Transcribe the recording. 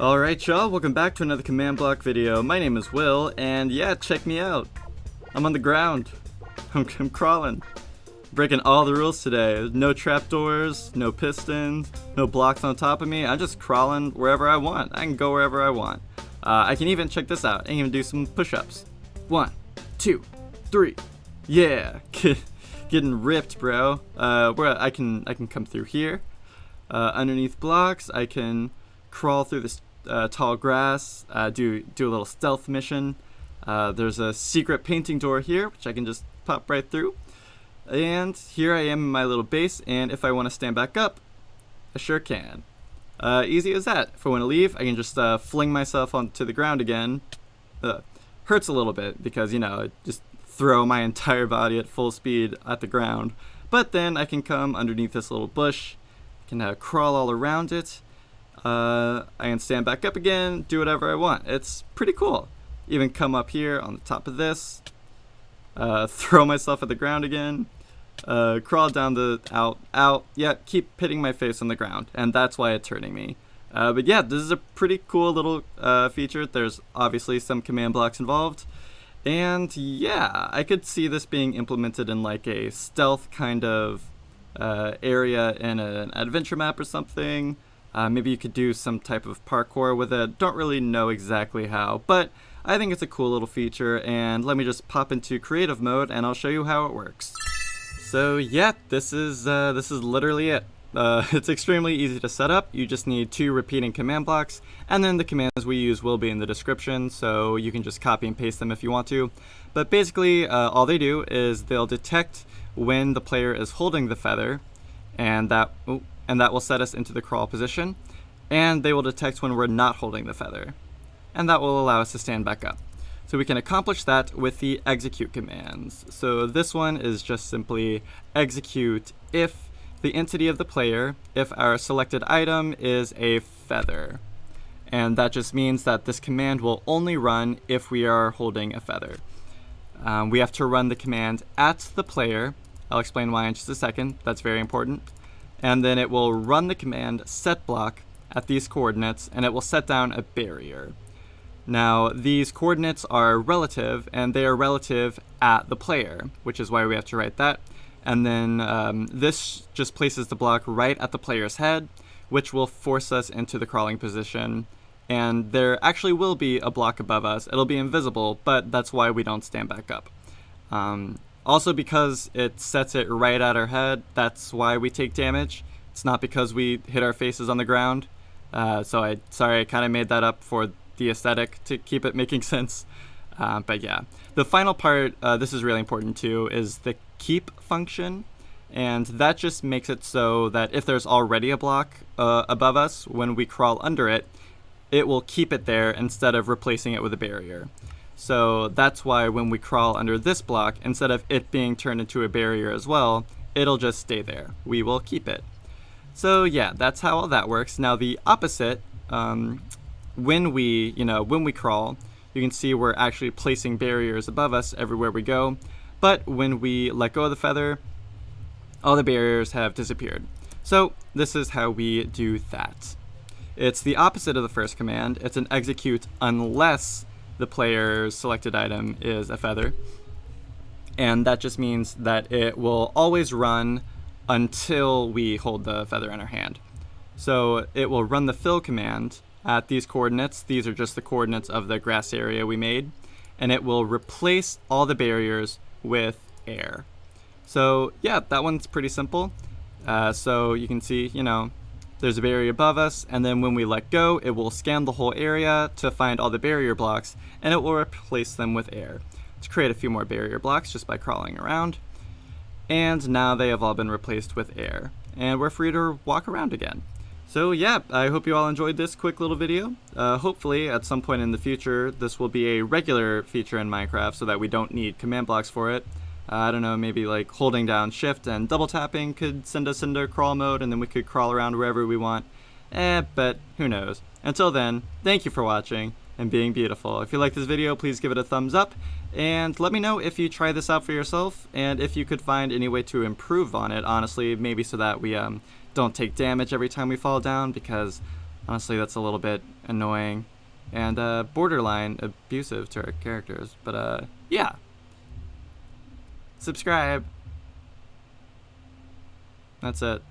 Alright y'all, welcome back to another command block video. My name is Will, and yeah, check me out. I'm on the ground. I'm crawling. Breaking all the rules today. No trapdoors, no pistons, no blocks on top of me. I'm just crawling wherever I want. I can go wherever I want. I can even, check this out, I can even do some push-ups. 1, 2, 3. Yeah, getting ripped, bro. Where I can come through here. Underneath blocks, I can crawl through this tall grass, do a little stealth mission. There's a secret painting door here, which I can just pop right through. And here I am in my little base, and if I want to stand back up, I sure can. Easy as that. If I want to leave, I can just fling myself onto the ground again. Hurts a little bit because, you know, just throw my entire body at full speed at the ground. But then I can come underneath this little bush, can crawl all around it. I can stand back up again, do whatever I want. It's pretty cool. Even come up here on the top of this, throw myself at the ground again, crawl down the out. Yeah, keep hitting my face on the ground, and that's why it's hurting me. But yeah, this is a pretty cool little feature. There's obviously some command blocks involved. And yeah, I could see this being implemented in like a stealth kind of area in an adventure map or something. Maybe you could do some type of parkour with it. Don't really know exactly how, but I think it's a cool little feature, and let me just pop into creative mode and I'll show you how it works. So yeah, this is literally it. It's extremely easy to set up. You just need 2 repeating command blocks, and then the commands we use will be in the description, so you can just copy and paste them if you want to. But basically, all they do is they'll detect when the player is holding the feather, and that will set us into the crawl position, and they will detect when we're not holding the feather, and that will allow us to stand back up. So we can accomplish that with the execute commands. So this one is just simply execute if the entity of the player, if our selected item is a feather. And that just means that this command will only run if we are holding a feather. We have to run the command at the player. I'll explain why in just a second. That's very important. And then it will run the command setblock at these coordinates, and it will set down a barrier. Now, these coordinates are relative, and they are relative at the player, which is why we have to write that. And then this just places the block right at the player's head, which will force us into the crawling position. And there actually will be a block above us. It'll be invisible, but that's why we don't stand back up. Also, because it sets it right at our head, that's why we take damage. It's not because we hit our faces on the ground. Sorry, I kind of made that up for the aesthetic to keep it making sense. But yeah, the final part, this is really important too, is the keep function. And that just makes it so that if there's already a block above us, when we crawl under it, it will keep it there instead of replacing it with a barrier. So that's why when we crawl under this block, instead of it being turned into a barrier as well, it'll just stay there. We will keep it. So yeah, that's how all that works. Now the opposite, when we crawl, you can see we're actually placing barriers above us everywhere we go. But when we let go of the feather, all the barriers have disappeared. So this is how we do that. It's the opposite of the first command. It's an execute unless the player's selected item is a feather. And that just means that it will always run until we hold the feather in our hand. So it will run the fill command at these coordinates. These are just the coordinates of the grass area we made. And it will replace all the barriers with air. So yeah, that one's pretty simple. So you can see, there's a barrier above us, and then when we let go, it will scan the whole area to find all the barrier blocks, and it will replace them with air. To create a few more barrier blocks just by crawling around. And now they have all been replaced with air, and we're free to walk around again. So yeah, I hope you all enjoyed this quick little video. Hopefully at some point in the future, this will be a regular feature in Minecraft so that we don't need command blocks for it. I don't know, maybe like holding down shift and double tapping could send us into crawl mode, and then we could crawl around wherever we want. But who knows. Until then, thank you for watching and being beautiful. If you like this video, please give it a thumbs up, and let me know if you try this out for yourself, and if you could find any way to improve on it, honestly, maybe so that we don't take damage every time we fall down, because Honestly, that's a little bit annoying and borderline abusive to our characters. But yeah. Subscribe. That's it.